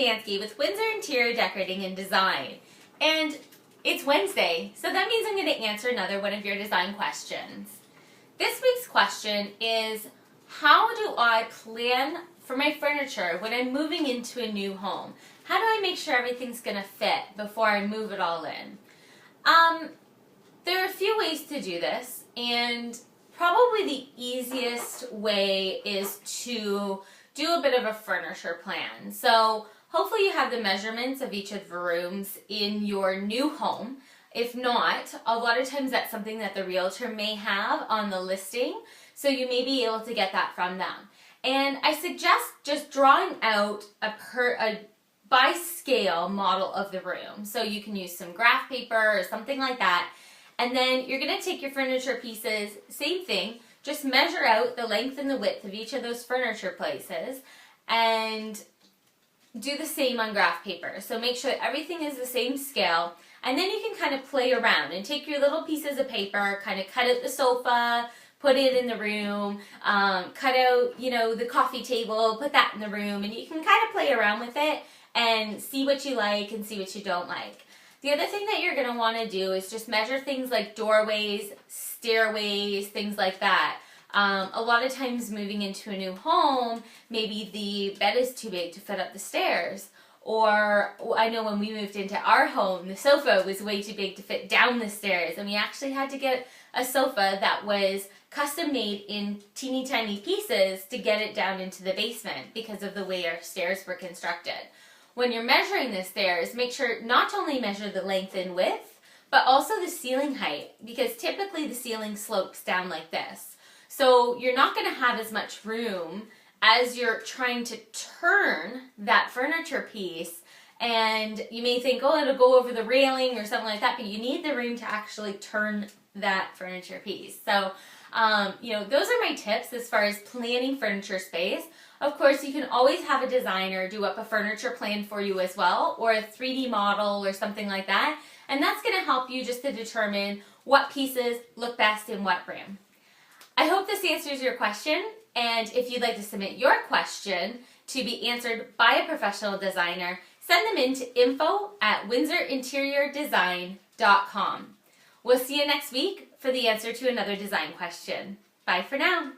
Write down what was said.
Stefanski with Windsor Interior Decorating and Design. And it's Wednesday, so that means I'm going to answer another one of your design questions. This week's question is, how do I plan for my furniture when I'm moving into a new home? How do I make sure everything's going to fit before I move it all in? There are a few ways to do this, and probably the easiest way is to do a bit of a furniture plan. So hopefully you have the measurements of each of the rooms in your new home. If not, a lot of times that's something that the realtor may have on the listing, so you may be able to get that from them. And I suggest just drawing out a by scale model of the room. So you can use some graph paper or something like that. And then you're going to take your furniture pieces, same thing, just measure out the length and the width of each of those furniture places and do the same on graph paper. So make sure that everything is the same scale, and then you can kind of play around and take your little pieces of paper, kind of cut out the sofa, put it in the room, cut out, the coffee table, put that in the room, and you can kind of play around with it and see what you like and see what you don't like. The other thing that you're going to want to do is just measure things like doorways, stairways, things like that. A lot of times moving into a new home, maybe the bed is too big to fit up the stairs. Or I know when we moved into our home, the sofa was way too big to fit down the stairs. And we actually had to get a sofa that was custom made in teeny tiny pieces to get it down into the basement because of the way our stairs were constructed. When you're measuring the stairs, make sure not to only measure the length and width, but also the ceiling height, because typically the ceiling slopes down like this. So you're not going to have as much room as you're trying to turn that furniture piece, and you may think, oh, it'll go over the railing or something like that, but you need the room to actually turn that furniture piece. So, those are my tips as far as planning furniture space. Of course, you can always have a designer do up a furniture plan for you as well, or a 3D model or something like that, and that's going to help you just to determine what pieces look best in what room. I hope this answers your question, and if you'd like to submit your question to be answered by a professional designer, send them in to info@windsorinteriordesign.com. We'll see you next week for the answer to another design question. Bye for now.